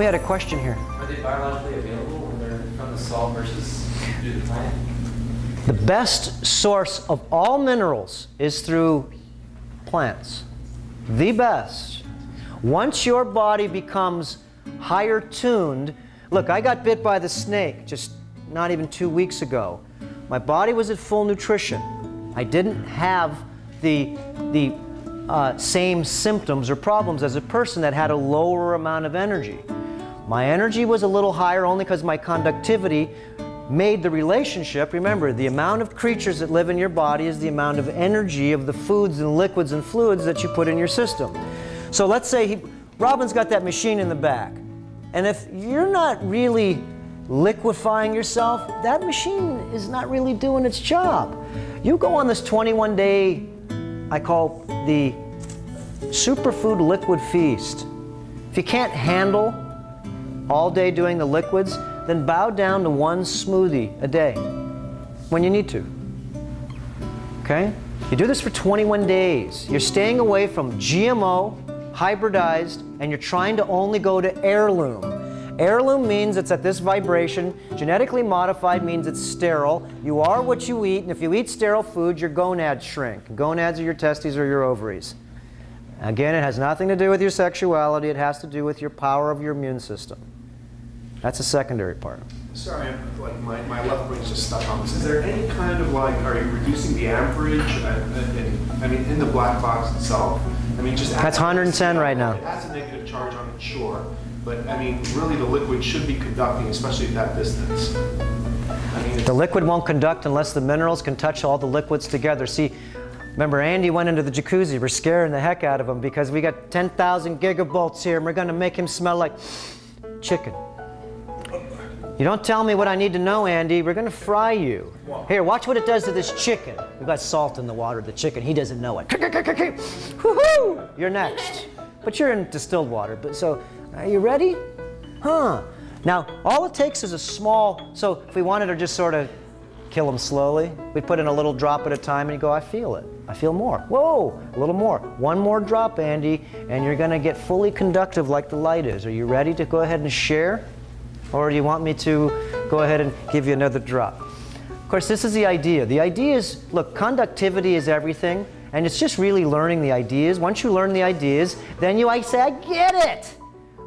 had a question here. Are they biologically available when they're from the salt versus through the plant? The best source of all minerals is through plants. The best. Once your body becomes higher tuned, look, I got bit by the snake just not even 2 weeks ago. My body was at full nutrition. I didn't have the same symptoms or problems as a person that had a lower amount of energy. My energy was a little higher only because my conductivity made the relationship. Remember, the amount of creatures that live in your body is the amount of energy of the foods and liquids and fluids that you put in your system. So let's say Robin's got that machine in the back. And if you're not really liquefying yourself, that machine is not really doing its job. You go on this 21-day, I call the superfood liquid feast. If you can't handle all day doing the liquids, then bow down to one smoothie a day when you need to. Okay? You do this for 21 days. You're staying away from GMO, hybridized, and you're trying to only go to heirloom. Heirloom means it's at this vibration. Genetically modified means it's sterile. You are what you eat, and if you eat sterile food, your gonads shrink. Gonads are your testes or your ovaries. Again, it has nothing to do with your sexuality. It has to do with your power of your immune system. That's a secondary part. Sorry, like my left brain's just stuck on this. Is there any kind of like, are you reducing the amperage? I mean, in the black box itself? I mean, just that's 110 right now. It has a negative charge on it, sure. But I mean, really the liquid should be conducting, especially at that distance. I mean, the liquid won't conduct unless the minerals can touch all the liquids together. See, remember Andy went into the jacuzzi. We're scaring the heck out of him because we got 10,000 gigavolts here and we're going to make him smell like chicken. You don't tell me what I need to know, Andy. We're going to fry you. Here, watch what it does to this chicken. We've got salt in the water of the chicken. He doesn't know it. Woo-hoo! You're next. But you're in distilled water. But so, are you ready? Huh. Now, all it takes is a small, so if we wanted to just sort of kill them slowly, we put in a little drop at a time and you go, I feel it. I feel more. Whoa, a little more. One more drop, Andy, and you're going to get fully conductive like the light is. Are you ready to go ahead and share? Or do you want me to go ahead and give you another drop? Of course, this is the idea. The idea is, look, conductivity is everything, and it's just really learning the ideas. Once you learn the ideas, then I say, I get it.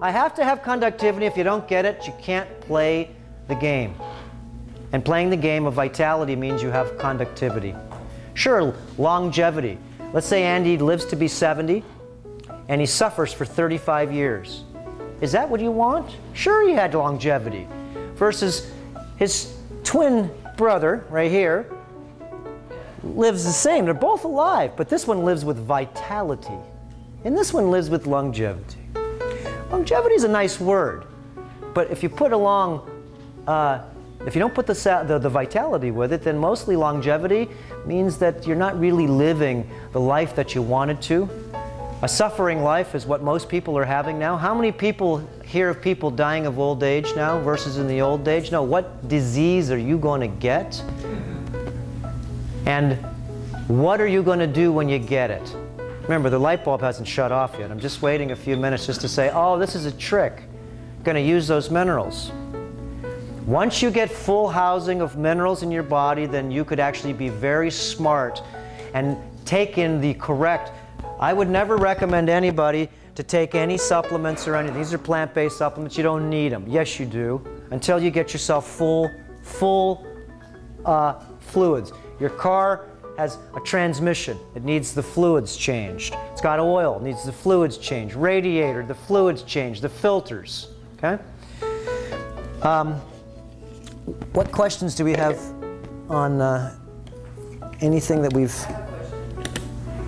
I have to have conductivity. If you don't get it, you can't play the game. And playing the game of vitality means you have conductivity. Sure, longevity. Let's say Andy lives to be 70, and he suffers for 35 years. Is that what you want? Sure, he had longevity. Versus his twin brother, right here, lives the same. They're both alive, but this one lives with vitality. And this one lives with longevity. Longevity is a nice word, but if you put along, if you don't put the vitality with it, then mostly longevity means that you're not really living the life that you wanted to. A suffering life is what most people are having now. How many people hear of people dying of old age now versus in the old age? No, what disease are you going to get? And what are you going to do when you get it? Remember, the light bulb hasn't shut off yet. I'm just waiting a few minutes just to say, oh, this is a trick. I'm going to use those minerals. Once you get full housing of minerals in your body, then you could actually be very smart and take in the correct. I would never recommend anybody to take any supplements or anything. These are plant-based supplements. You don't need them. Yes, you do, until you get yourself full fluids. Your car has a transmission. It needs the fluids changed. It's got oil. It needs the fluids changed. Radiator, the fluids changed. The filters. Okay? What questions do we have on anything that we've...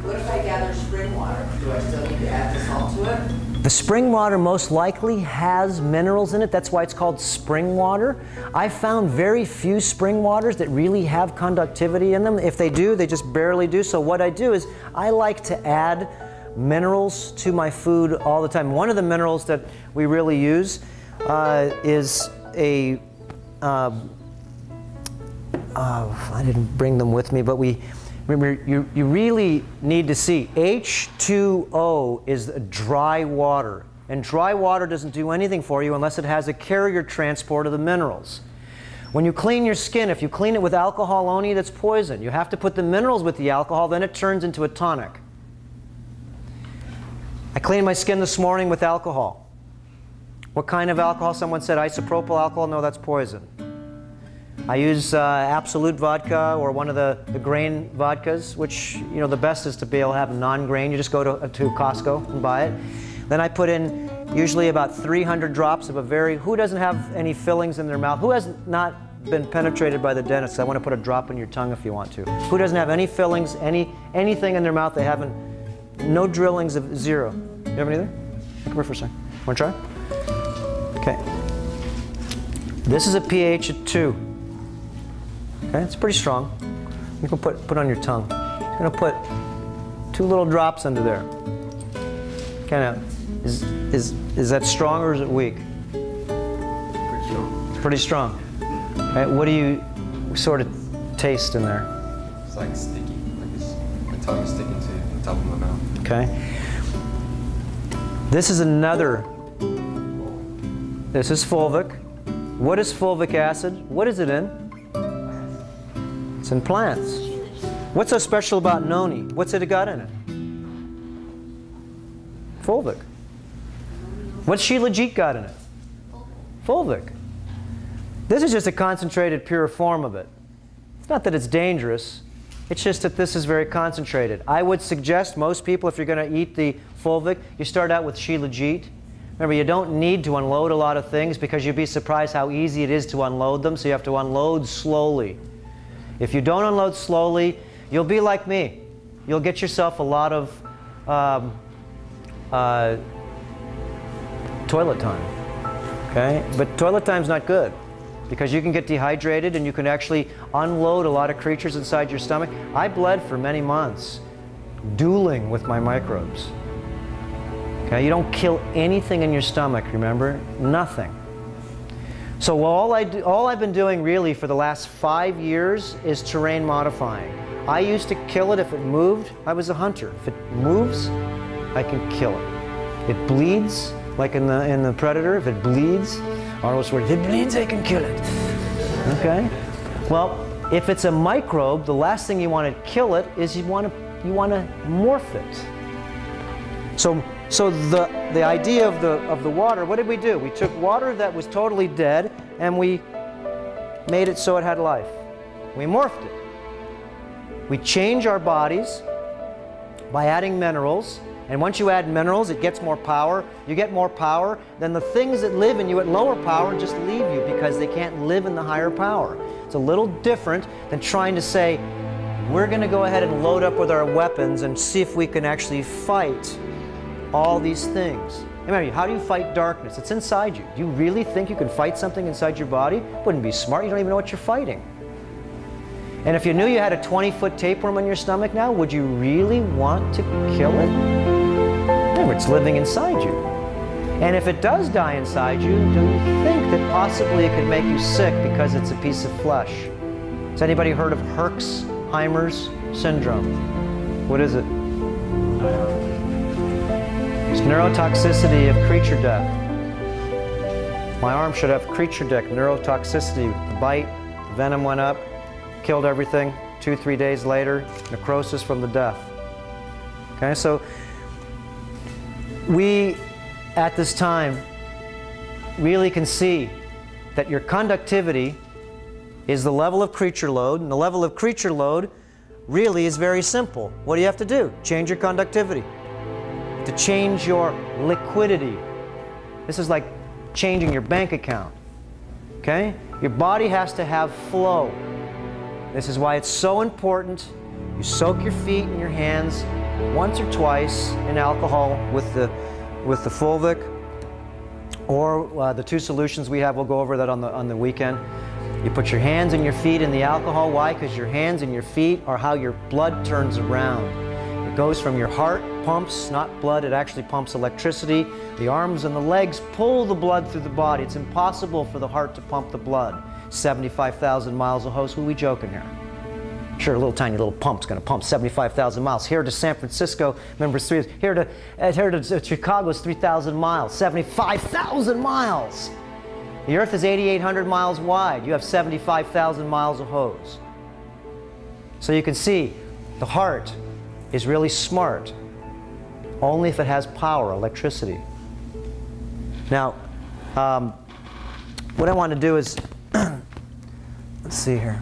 What if I gather spring water? Do I still need to add the salt to it? The spring water most likely has minerals in it. That's why it's called spring water. I found very few spring waters that really have conductivity in them. If they do, they just barely do. So what I do is I like to add minerals to my food all the time. One of the minerals that we really use is a... I didn't bring them with me, but remember, you really need to see H2O is dry water. and dry water doesn't do anything for you unless it has a carrier transport of the minerals. When you clean your skin, if you clean it with alcohol only, that's poison. You have to put the minerals with the alcohol, then it turns into a tonic. I cleaned my skin this morning with alcohol. What kind of alcohol? Someone said isopropyl alcohol. No, that's poison. I use Absolute vodka or one of the grain vodkas, which, you know, the best is to be able to have non-grain. You just go to Costco and buy it. Then I put in usually about 300 drops of a very, who doesn't have any fillings in their mouth? Who has not been penetrated by the dentist? I want to put a drop in your tongue if you want to. Who doesn't have any fillings, anything in their mouth they haven't, no drillings of zero? You have anything? Come here for a second. Want to try? Okay. This is a pH of 2. Okay, it's pretty strong. You can put on your tongue. You're going to put 2 little drops under there. Kind of, is that strong or is it weak? Pretty strong. It's pretty strong. Okay, what do you sort of taste in there? It's like sticky. My tongue is sticking to the top of my mouth. Okay. This is another. This is fulvic. What is fulvic acid? What is it in? It's in plants. What's so special about noni? What's it got in it? Fulvic. What's shilajit got in it? Fulvic. This is just a concentrated, pure form of it. It's not that it's dangerous. It's just that this is very concentrated. I would suggest most people, if you're going to eat the fulvic, you start out with shilajit. Remember, you don't need to unload a lot of things because you'd be surprised how easy it is to unload them, so you have to unload slowly. If you don't unload slowly, you'll be like me. You'll get yourself a lot of toilet time. Okay? But toilet time's not good because you can get dehydrated and you can actually unload a lot of creatures inside your stomach. I bled for many months, dueling with my microbes. Okay? You don't kill anything in your stomach, remember? Nothing. So all I've been doing really for the last 5 years is terrain modifying. I used to kill it if it moved. I was a hunter. If it moves, I can kill it. It bleeds, like in the Predator. If it bleeds, Arnold's word, if it bleeds, I can kill it. Okay? Well, if it's a microbe, the last thing you want to kill it is you want to morph it. So the idea of the water, what did we do? We took water that was totally dead and we made it so it had life. We morphed it. We change our bodies by adding minerals, and once you add minerals, it gets more power. You get more power, then the things that live in you at lower power just leave you because they can't live in the higher power. It's a little different than trying to say, we're going to go ahead and load up with our weapons and see if we can actually fight all these things. Remember, how do you fight darkness? It's inside you. Do you really think you can fight something inside your body? Wouldn't be smart. You don't even know what you're fighting. And if you knew you had a 20-foot tapeworm on your stomach now, would you really want to kill it? Remember, it's living inside you. And if it does die inside you, do you think that possibly it could make you sick because it's a piece of flesh? Has anybody heard of Herxheimer's syndrome? What is it? It's neurotoxicity of creature death. My arm should have creature death, neurotoxicity. The bite, the venom went up, killed everything. 2-3 days later, necrosis from the death. Okay, so we, at this time, really can see that your conductivity is the level of creature load, and the level of creature load really is very simple. What do you have to do? Change your conductivity. To change your liquidity. This is like changing your bank account. Okay? Your body has to have flow. This is why it's so important you soak your feet and your hands once or twice in alcohol with the fulvic, or the two solutions we have. We'll go over that on the weekend. You put your hands and your feet in the alcohol. Why? Because your hands and your feet are how your blood turns around. It goes from your heart, pumps, not blood, it actually pumps electricity. The arms and the legs pull the blood through the body. It's impossible for the heart to pump the blood. 75,000 miles a hose. Who are we joking here? Sure, a little tiny little pump's going to pump 75,000 miles. Here to San Francisco, remember, here to Chicago is 3,000 miles, 75,000 miles. The Earth is 8,800 miles wide. You have 75,000 miles of hose. So you can see the heart is really smart, only if it has power, electricity. Now, what I want to do is, let's see here.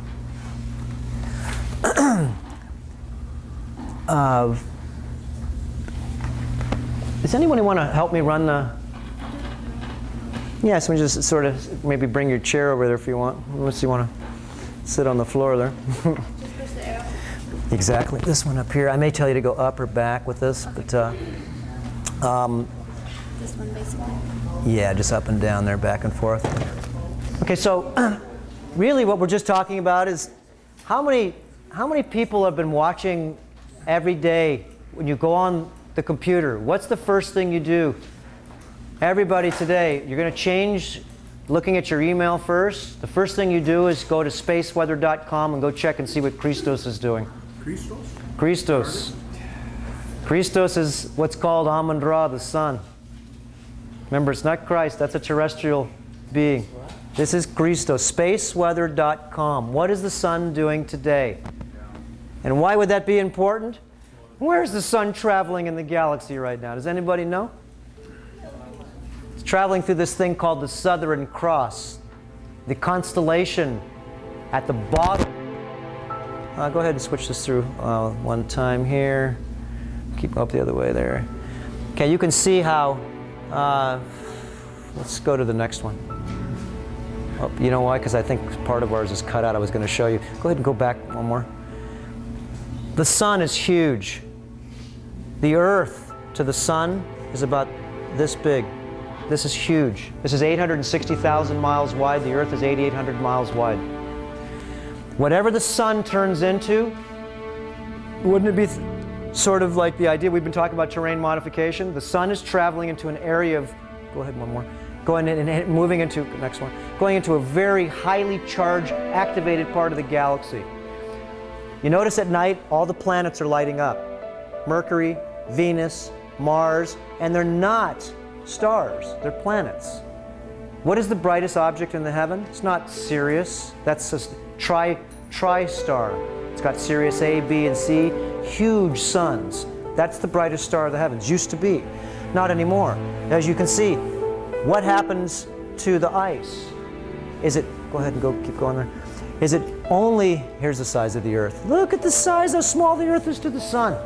Does anyone want to help me run the? Yes, we just sort of maybe bring your chair over there if you want, unless you want to sit on the floor there. Exactly. This one up here. I may tell you to go up or back with this, but this one basically. Yeah, just up and down there, back and forth. Okay, so really what we're just talking about is how many people have been watching every day when you go on the computer? What's the first thing you do? Everybody today, you're going to change looking at your email first. The first thing you do is go to spaceweather.com and go check and see what Christos is doing. Christos? Christos. Christos is what's called Amon-Ra, the sun. Remember, it's not Christ, that's a terrestrial being. This is Christos, spaceweather.com. What is the sun doing today? And why would that be important? Where's the sun traveling in the galaxy right now? Does anybody know? It's traveling through this thing called the Southern Cross, the constellation at the bottom. Go ahead and switch this through one time here. Keep up the other way there. Okay, you can see how, let's go to the next one. Oh, you know why? Because I think part of ours is cut out. I was going to show you. Go ahead and go back one more. The sun is huge. The Earth to the sun is about this big. This is huge. This is 860,000 miles wide. The Earth is 8,800 miles wide. Whatever the sun turns into, wouldn't it be sort of like the idea we've been talking about terrain modification? The sun is traveling into an area of, go ahead one more, going in and moving into, next one, going into a very highly charged, activated part of the galaxy. You notice at night, all the planets are lighting up. Mercury, Venus, Mars, and they're not stars, they're planets. What is the brightest object in the heaven? It's not Sirius, that's a tri-star. It's got Sirius A, B, and C, huge suns. That's the brightest star of the heavens, used to be. Not anymore. As you can see, what happens to the ice? Is it, go ahead and keep going there. Is it only, here's the size of the Earth. Look at the size, how small the Earth is to the sun.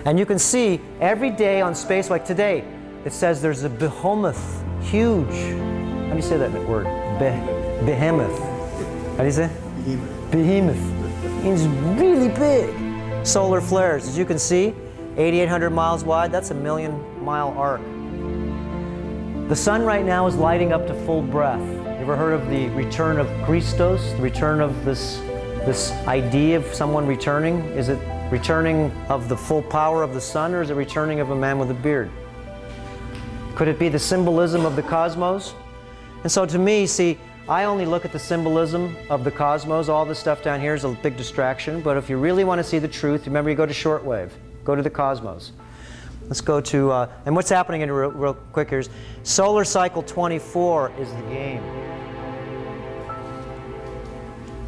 And you can see every day on space, like today, it says there's a behemoth, huge. How do you say that word? Behemoth. How do you say? Behemoth. It's really big. Solar flares, as you can see, 8,800 miles wide, that's a 1,000,000-mile arc. The sun right now is lighting up to full breath. You ever heard of the return of Christos? The return of this idea of someone returning? Is it returning of the full power of the sun, or is it returning of a man with a beard? Could it be the symbolism of the cosmos? And so to me, see, I only look at the symbolism of the cosmos. All this stuff down here is a big distraction, but if you really want to see the truth, remember, you go to shortwave, go to the cosmos. Let's go to, and what's happening in real quick here is solar cycle 24 is the game.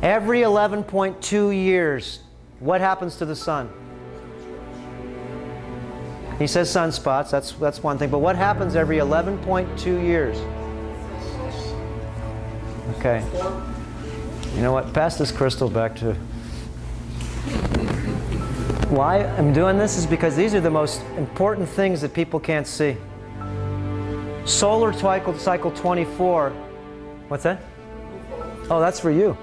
Every 11.2 years, what happens to the sun? He says sunspots, that's one thing, but what happens every 11.2 years? Okay. You know what? Pass this crystal back to... Why I'm doing this is because these are the most important things that people can't see. Solar cycle 24. What's that? Oh, that's for you.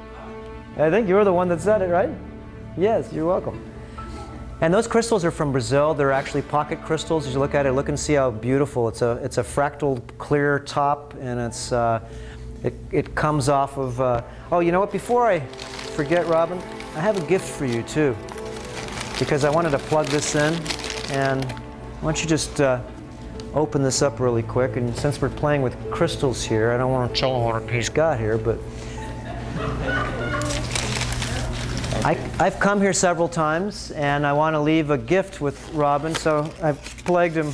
I think you were the one that said it, right? Yes, you're welcome. And those crystals are from Brazil. They're actually pocket crystals. As you look at it, look and see how beautiful. It's a fractal clear top, and it comes off of... oh, you know what? Before I forget, Robin, I have a gift for you too, because I wanted to plug this in. And why don't you just open this up really quick? And since we're playing with crystals here, I don't want to tell him what he's got here, but I've come here several times, and I want to leave a gift with Robin, so I've plagued him